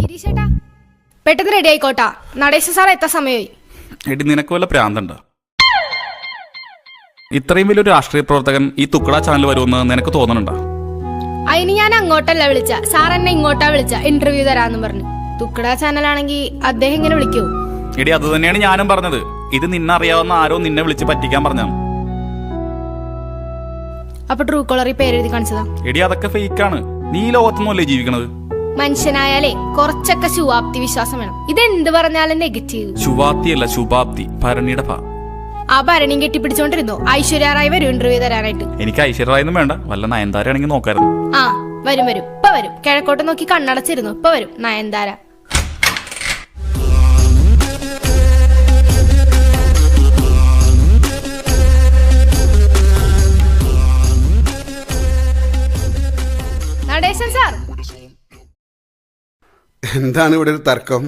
ഗിരീഷേട്ടാ പെട്ടെന്ന് ready ആയിക്കോട്ടാ, നടേശ sir എത്താൻ സമയമായി. എടി നിനക്ക് വല്ല പ്രാന്തണ്ടോ? ഇത്രയും വലിയൊരു രാഷ്ട്രീയ പ്രവർത്തകൻ ഈ തുക്കട ചാനൽ വരുമെന്ന് നിനക്ക് തോന്നണുണ്ടോ? അതിന് ഞാൻ അങ്ങോട്ടല്ല വിളിച്ച, സാർ എന്നെ ഇങ്ങോട്ടാ വിളിച്ച ഇന്റർവ്യൂ തരാന്ന് പറഞ്ഞു. തുക്കട ചാനലാണെങ്കിൽ അദ്ദേഹം ഇങ്ങനെ വിളിക്കൂ? എടി അത് തന്നെയാണ് ഞാനും പറഞ്ഞത്. ഇത് നിന്നറിയാവുന്ന ആരോ നിന്നെ വിളിച്ച് പറ്റിക്കാൻ പറഞ്ഞാണ്. അപ്പൊ ട്രൂ കോളറിൽ പേരെഴുതി കാണിച്ചതാ? എടി അതൊക്കെ ഫേക്കാണ്. നീ ലോകത്തൊന്നുമല്ലേ ജീവിക്കണത്? മനുഷ്യനായാലേ കുറച്ചൊക്കെ ശുഭാപ്തി വിശ്വാസം വേണം. ഇതെന്ത് പറഞ്ഞാലും നെഗറ്റീവ്. ശുഭാപ്തിയല്ല ശുഭാപ്തി, ഭരണിയുടെ ഭാ. ആ ഭരണിയും കെട്ടിപ്പിടിച്ചോണ്ടിരുന്നു. ഐശ്വര്യ റായ് വരും ഇന്റർവ്യൂ തരാനായിട്ട്. എനിക്ക് ഐശ്വര്യ റായൊന്നും വേണ്ട, വല്ല നയൻതാരയാണെങ്കിൽ നോക്കായിരുന്നു. ആ വരും വരും, ഇപ്പൊ വരും. കിഴക്കോട്ട് നോക്കി കണ്ണടച്ചിരുന്നു, ഇപ്പൊ വരും നയൻതാര. നടേശൻ സാർ, എന്താണ് ഇവിടെ ഒരു തർക്കം?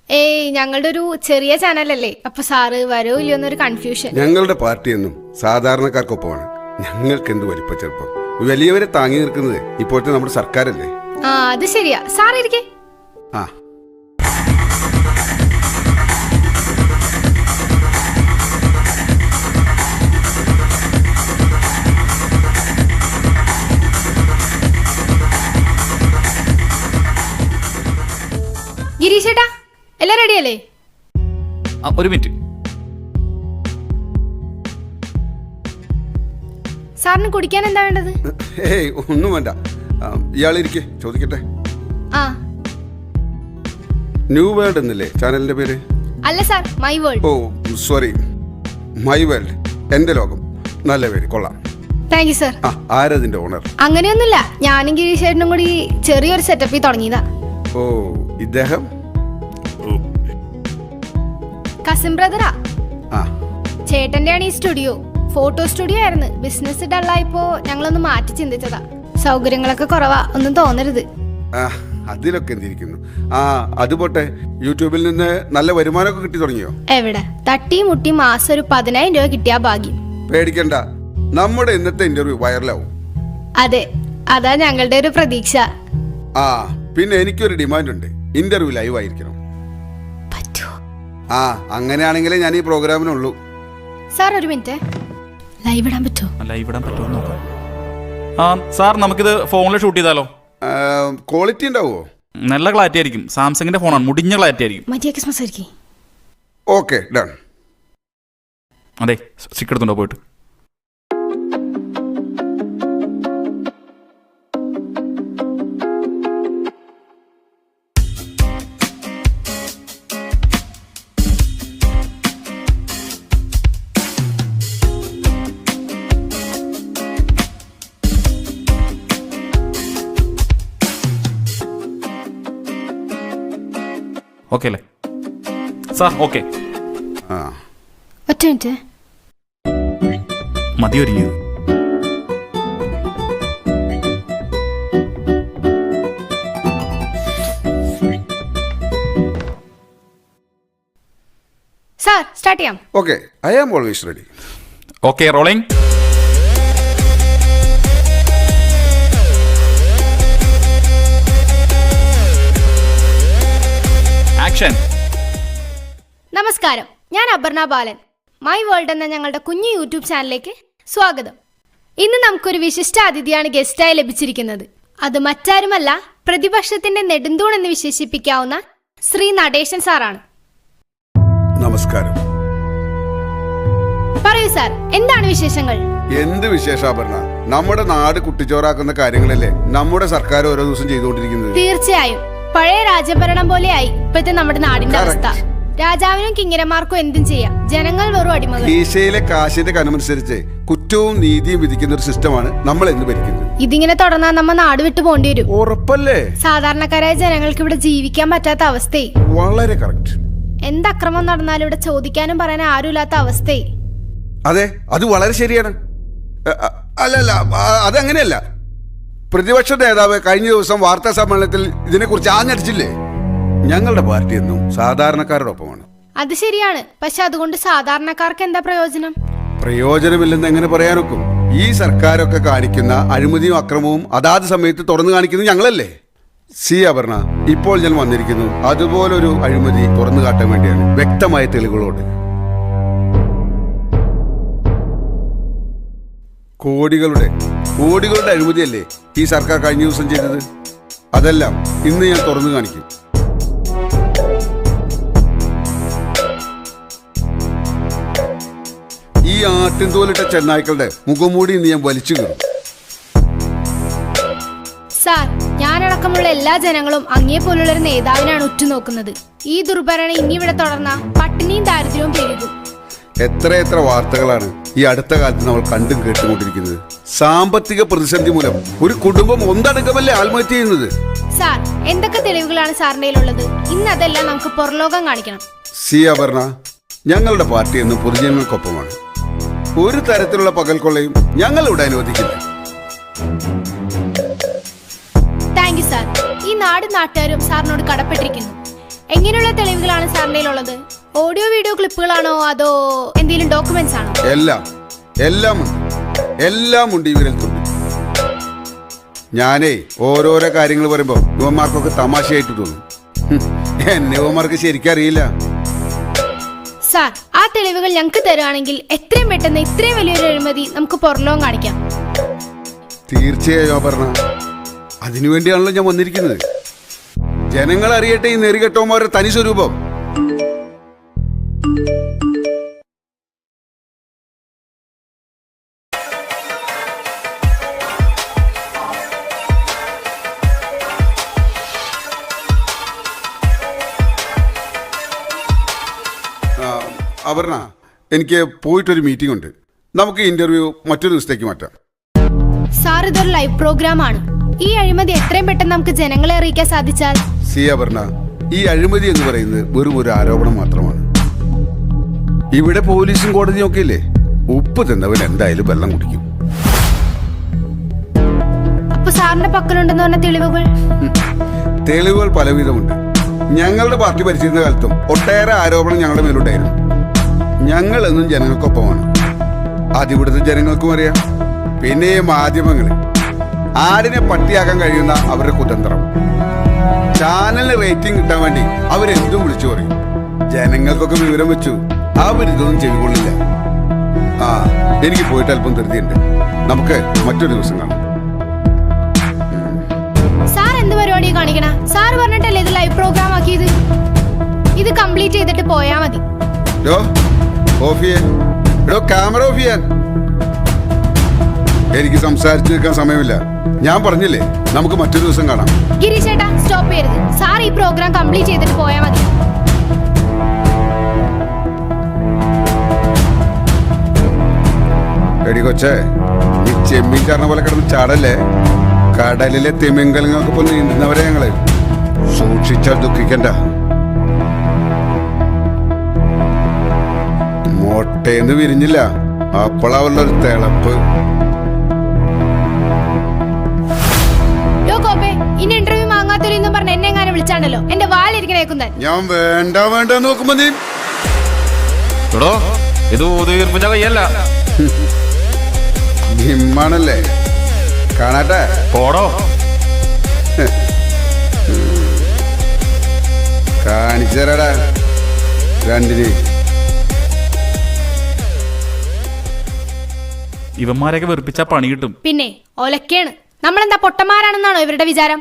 ഏയ് ഞങ്ങളുടെ ഒരു ചെറിയ ചാനലല്ലേ, അപ്പൊ സാറ് വരോ ഇല്ലയോ എന്നൊരു കൺഫ്യൂഷൻ. ഞങ്ങളുടെ പാർട്ടിയെന്നും സാധാരണക്കാർക്കൊപ്പമാണ്. ഞങ്ങൾക്ക് എന്ത് വലിപ്പ ചെറുപ്പം. വലിയവരെ താങ്ങി നിൽക്കുന്നത് ഇപ്പോഴത്തെ നമ്മുടെ സർക്കാരല്ലേ. ആ അത് ശരിയാ. സാർ ഇരിക്കേ. ആ ഗിരീഷേട്ടാ എല്ലാം റെഡിയല്ലേ? ഒരു മിനിറ്റ്. സാറിന് കുടിക്കാൻ എന്താ വേണ്ടത്? ഏയ് ഒന്നും വേണ്ട. ഇയാളിരിക്കെ ചോദിക്കട്ടെ. ആ ന്യൂ വേൾഡ് എന്നല്ലേ ചാനലിന്റെ പേര്? അല്ല sir, my world. Oh sorry, my world. എന്റെ ലോകം. നല്ല പേര്, കൊള്ളാം. Thank you sir. ആ ആരതിന്റെ ഓണർ? അങ്ങനെയൊന്നുമില്ല, ഞാനും ഗിരീഷേട്ടനും കൂടി ചെറിയൊരു സെറ്റപ്പിൽ തുടങ്ങിയതാ. ഓ ഇദ്ദേഹം കസിൻ ബ്രദറാ. ആ ചേട്ടന്റെ ആണ് ഈ സ്റ്റുഡിയോ. ഫോട്ടോ സ്റ്റുഡിയോ ആയിരുന്നു. ബിസിനസ് ഡള്ളായപ്പോ ഞങ്ങളൊന്ന് മാറ്റി ചിന്തിച്ചതാ. സൗകര്യങ്ങളൊക്കെ കുറവാ, ഒന്നും തോന്നരുത്. ആ അതിലൊക്കെ എന്തിരിക്കുന്നു. ആ അതുപോട്ടെ, യൂട്യൂബിൽ നിന്ന് നല്ല വരുമാനമൊക്കെ കിട്ടി തുടങ്ങിയോ? എവിടെ, തട്ടി മുട്ടി മാസം ഒരു 10,000 രൂപ കിട്ടിയാ ഭാഗ്യം. പേടിക്കണ്ട, നമ്മുടെ ഇന്നത്തെ ഇന്റർവ്യൂ വൈറലാവും. അതെ, അതാ ഞങ്ങളുടെ ഒരു പ്രതീക്ഷ. ആ പിന്നെ എനിക്കൊരു ഡിമാൻഡ് ഉണ്ട്. ഇന്റർവ്യൂ ലൈവ് ആയിരിക്കണം. പറ്റോ? ആ അങ്ങനെയാണെങ്കിലേ ഞാൻ ഈ പ്രോഗ്രാമിനുള്ളൂ. സാർ ഒരു മിനിറ്റ്, ലൈവ് ഇടാൻ പറ്റോ? ലൈവ് ഇടാൻ പറ്റുമോ നോക്കാം. ആ സാർ, നമുക്കിത് ഫോണിൽ ഷൂട്ട് ചെയ്താലോ? ക്വാളിറ്റി ഉണ്ടാവുമോ? നല്ല ക്ലാരിറ്റി ആയിരിക്കും. സാംസങ്ങിന്റെ ഫോണാണ്, മുടിഞ്ഞ ക്ലാരിറ്റി ആയിരിക്കും. മതിയാക്കി സംസാരിക്കേ. Okay done. അതെ, സ്റ്റിക്ക് എടുത്തുണ്ടോ പോയിട്ട്? ഓക്കെ അല്ലേ സാർ? ഓക്കെ. ആ ഒറ്റ മിനിറ്റ്. മതി ഒരുങ്ങിയത്. സാർ സ്റ്റാർട്ട് ചെയ്യാം. Okay, I am always ready. Okay, rolling. Action. നമസ്കാരം, ഞാൻ അപർണ ബാലൻ. മൈ വേൾഡ് എന്ന ഞങ്ങളുടെ കുഞ്ഞു യൂട്യൂബ് ചാനലിലേക്ക് സ്വാഗതം. ഇന്ന് നമുക്കൊരു വിശിഷ്ട അതിഥിയാണ് ഗസ്റ്റായി ലഭിച്ചിരിക്കുന്നത്. അത് മറ്റാരുമല്ല, പ്രതിപക്ഷത്തിന്റെ നെടുന്തൂൺ എന്ന് വിശേഷിപ്പിക്കാവുന്ന ശ്രീ നടേശൻ സാറാണ്. നമസ്കാരം. പറയൂ സാർ, എന്താണ് വിശേഷങ്ങൾ? എന്ത് വിശേഷാഭരണ? നമ്മുടെ നാട് കുട്ടിച്ചോറാക്കുന്ന കാര്യങ്ങളല്ലേ നമ്മുടെ സർക്കാർ ഓരോ ദിവസം ചെയ്തുകൊണ്ടിരിക്കുന്നത്. തീർച്ചയായും പഴയ രാജഭരണം പോലെയായി ഇപ്പോഴത്തെ നമ്മുടെ നാടിന്റെ അവസ്ഥ. രാജാവിനും കിങ്കരന്മാർക്കും എന്തും ചെയ്യാം, ജനങ്ങൾ വെറും അടിമകൾ. കീശയിലെ കാശിന്റെ കനമനുസരിച്ച് കുറ്റവും നീതിയും വിധിക്കുന്ന ഒരു സിസ്റ്റമാണ് നമ്മൾ എന്ന് ഭരിക്കുന്നത്. ഇതിങ്ങനെ തുടർന്നാൽ നമ്മ നാട് വിട്ടു പോണ്ടി വരും. ഉറപ്പല്ലേ? സാധാരണക്കാരായ ജനങ്ങൾക്ക് ഇവിടെ ജീവിക്കാൻ പറ്റാത്ത അവസ്ഥയെ. വളരെ കറക്റ്റ്. എന്ത് അക്രമം നടന്നാലും ഇവിടെ ചോദിക്കാനും പറയാനും ആരുമില്ലാത്ത അവസ്ഥയെ. അതെ, അത് വളരെ ശരിയാണ്. അല്ലല്ല, അതങ്ങനെയല്ല. പ്രതിപക്ഷ നേതാവ് കഴിഞ്ഞ ദിവസം വാർത്താ സമ്മേളനത്തിൽ ഇതിനെക്കുറിച്ച് ആഞ്ഞടിച്ചില്ലേ? ഞങ്ങളുടെ പാർട്ടി എന്നും സാധാരണക്കാരുടെ ഒപ്പമാണ്. അത് ശരിയാണ്, പക്ഷെ അതുകൊണ്ട് സാധാരണക്കാർക്ക് എന്താ പ്രയോജനം? പ്രയോജനമില്ലെന്ന് എങ്ങനെ പറയാനൊക്കും? ഈ സർക്കാരൊക്കെ കാണിക്കുന്ന അഴിമതിയും അക്രമവും അതാത് സമയത്ത് തുറന്നു കാണിക്കുന്നത് ഞങ്ങളല്ലേ? സി അപർണ, ഇപ്പോൾ ഞാൻ വന്നിരിക്കുന്നു അതുപോലൊരു അഴിമതി തുറന്നു കാട്ടാൻ വേണ്ടിയാണ്, വ്യക്തമായ തെളിവുകളോട്. കോടികളുടെ അഴിമതിയല്ലേ ഈ സർക്കാർ കഴിഞ്ഞ ദിവസം ചെയ്തത്? അതെല്ലാം ഇന്ന് ഞാൻ തുറന്നു കാണിക്കും. ഈ ആട്ടിൻതോലിട്ട ചെന്നായ്ക്കളുടെ മുഖംമൂടി ഇന്ന് ഞാൻ വലിച്ചു കയറും. സാർ, ഞാനടക്കമുള്ള എല്ലാ ജനങ്ങളും അങ്ങേ പോലുള്ളൊരു നേതാവിനാണ് ഉറ്റുനോക്കുന്നത്. ഈ ദുർഭരണം ഇനി ഇവിടെ തുടർന്ന പട്ടിണിയും ദാരിദ്ര്യവും പെരുകും. എത്ര വാർത്തകളാണ് ഈ അടുത്ത കാലത്ത് നമ്മൾ കണ്ടും കേട്ടുകൊണ്ടിരിക്കുന്നത്. സാമ്പത്തിക പ്രതിസന്ധി മൂലം ഒരു കുടുംബം ഒന്നടങ്കമല്ലേ ആത്മഹത്യ ചെയ്യുന്നത്. സാർ, എന്തൊക്കെ തെളിവുകളാണ് സാറിന്റെ ഉള്ളത്? ഇന്ന് അതെല്ലാം നമുക്ക് പുറലോകം കാണിക്കണം. സി അപർണ, ഞങ്ങളുടെ പാർട്ടി എന്നും പൊതുജനങ്ങൾക്കൊപ്പമാണ്. ഒരു തരത്തിലുള്ള പകൽക്കൊള്ളയും ഞങ്ങൾ ഇവിടെ അനുവദിക്കില്ല. Thank you sir. ഈ നാടും നാട്ടുകാരും സാറിനോട് കടപ്പെട്ടിരിക്കുന്നു. എങ്ങനെയുള്ള തെളിവുകളാണ് സാറിന്റെ ഉള്ളത്? ഓഡിയോ വീഡിയോ ക്ലിപ്പുകളാണോ അതോ എന്തെങ്കിലും ഡോക്യുമെന്റ്സ് ആണോ? എല്ലാം ഉണ്ട് ഈ വിരൽത്തുമ്പിൽ. ഞാനേ ഓരോരോ കാര്യങ്ങൾ പറയുമ്പോ യുവമാർക്കൊക്കെ തമാശയായിട്ട് തോന്നും. എന്നെ യുവമാർക്ക് ശരിക്കും അറിയില്ല. സാർ, ആ തെളിവുകൾ ഞങ്ങൾക്ക് തരുവാണെങ്കിൽ എത്രയും പെട്ടെന്ന് ഇത്രയും വലിയൊരു അഴിമതി നമുക്ക് പുറലോകം കാണിക്കാം. തീർച്ചയായും അപർണ, അതിനുവേണ്ടിയാണല്ലോ ഞാൻ വന്നിരിക്കുന്നത്. ജനങ്ങൾ അറിയട്ടെ ഈ നെറികെട്ടവന്മാരുടെ തനി സ്വരൂപം. അപർണ, എനിക്ക് പോയിട്ടൊരു മീറ്റിംഗ് ഉണ്ട്. നമുക്ക് ഇന്റർവ്യൂ മറ്റൊരു ദിവസത്തേക്ക് മാറ്റാം. സാർ, ഇതൊരു ലൈവ് പ്രോഗ്രാം ആണ്. ഈ അഴിമതി എത്രയും പെട്ടെന്ന് നമുക്ക് ജനങ്ങളെ അറിയിക്കാൻ സാധിച്ചാൽ. സി അപർണ, ഈ അഴിമതി എന്ന് പറയുന്നത് വെറും ഒരു ആരോപണം മാത്രമാണ്. ഇവിടെ പോലീസും കോടതിയും ഒക്കെ ഇല്ലേ? ഉപ്പ് തിന്നവൻ എന്തായാലും വെള്ളം കുടിക്കും. അപ്പൊ സാറിന്റെ പക്കലുണ്ടെന്ന് പറഞ്ഞ തെളിവുകൾ? തെളിവുകൾ പലവിധമുണ്ട്. ഞങ്ങളുടെ പാർട്ടി ഭരിച്ചിരുന്ന കാലത്തും ഒട്ടേറെ ആരോപണം ഞങ്ങളുടെ മേലുണ്ടായിരുന്നു. ഞങ്ങൾ എന്നും ജനങ്ങൾക്കൊപ്പമാണ്. അതിവിടുത്തെ ജനങ്ങൾക്കും അറിയാം. പിന്നെ മാധ്യമങ്ങൾ ആടിനെ പട്ടിയാക്കാൻ കഴിയുന്ന അവരുടെ കുതന്ത്രം. ചാനലിന് റേറ്റിംഗ് കിട്ടാൻ വേണ്ടി അവരെന്തും വിളിച്ചു പറയും. ജനങ്ങൾക്കൊക്കെ വിവരം വെച്ചു അവരിതൊന്നും ചെവികൊള്ളില്ല. എനിക്ക് പോയിട്ട് അല്പം ധൃതിയുണ്ട്. നമുക്ക് മറ്റൊരു ദിവസം കാണാം. സാർ എന്ത് പരിപാടി കാണിക്കണ? സാർ പറഞ്ഞിട്ടല്ലേ ഇത് ലൈവ് പ്രോഗ്രാം ആക്കിയത്? ഇത് കംപ്ലീറ്റ് ചെയ്തിട്ട് പോയാ മതി. ക്യാമറ ഓഫ് ചെയ്യാൻ. എനിക്ക് സംസാരിച്ചു നിൽക്കാൻ സമയമില്ല. ഞാൻ പറഞ്ഞില്ലേ, നമുക്ക് മറ്റൊരു ദിവസം കാണാം. ഗിരീഷ് ചേട്ടാ, സ്റ്റോപ്പ് ചെയ്യരുത്. സാർ ഈ പ്രോഗ്രാം കംപ്ലീറ്റ് ചെയ്തിട്ട് പോയാ മതി. എടി കൊച്ചേ, ഈ ചെമ്മീൻ ചാടുന്ന പോലെ കിടന്ന് ചാടല്ലേ. കടലിലെ തിമിംഗലങ്ങൾക്കൊപ്പം നീന്തുന്നവരെ ഞങ്ങള്. സൂക്ഷിച്ചാൽ ദുഃഖിക്കണ്ട. മൊട്ടേന്ന് വിരിഞ്ഞില്ല, അപ്പോഴാവുള്ളൊരു തിളപ്പ്. ഇനി ഇന്റർവ്യൂ വാങ്ങാത്തൊരു പറഞ്ഞ എന്നെ എങ്ങനെ വിളിച്ചാണല്ലോ എന്റെ വാലിരിക്കണേക്കുന്നത്. ഞാൻ വേണ്ട നോക്കുമ്പോ നീ ഇത് ഊതുവീർപ്പിച്ച കയ്യല്ല, നിമ്മാണല്ലേ. കാണാട്ടെ പോടോ. കാണിച്ചു തരാടാ രണ്ടിന്. ഇവന്മാരെയൊക്കെ വെറുപ്പിച്ചാ പണി കിട്ടും. പിന്നെ ഒലക്കേണ്. നമ്മളെന്താ പൊട്ടന്മാരാണെന്നാണോ ഇവരുടെ വിചാരം?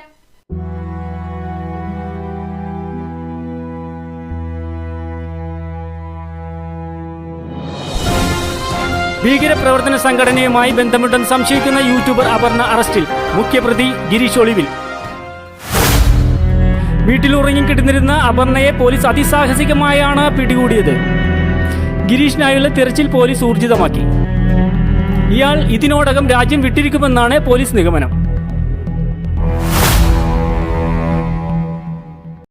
ഭീകരപ്രവർത്തന സംഘടനയുമായി ബന്ധമുണ്ടെന്ന് സംശയിക്കുന്ന യൂട്യൂബർ അപർണ അറസ്റ്റിൽ. മുഖ്യപ്രതി ഗിരീഷ് ഒളിവിൽ. വീട്ടിലുറങ്ങിക്കിടന്നിരുന്ന അപർണയെ പോലീസ് അതിസാഹസികമായാണ് പിടികൂടിയത്. ഗിരീഷിനായുള്ള തിരച്ചിൽ പോലീസ് ഊർജിതമാക്കി. ഇയാൾ ഇതിനോടകം രാജ്യം വിട്ടിരിക്കുമെന്നാണ് പോലീസ് നിഗമനം.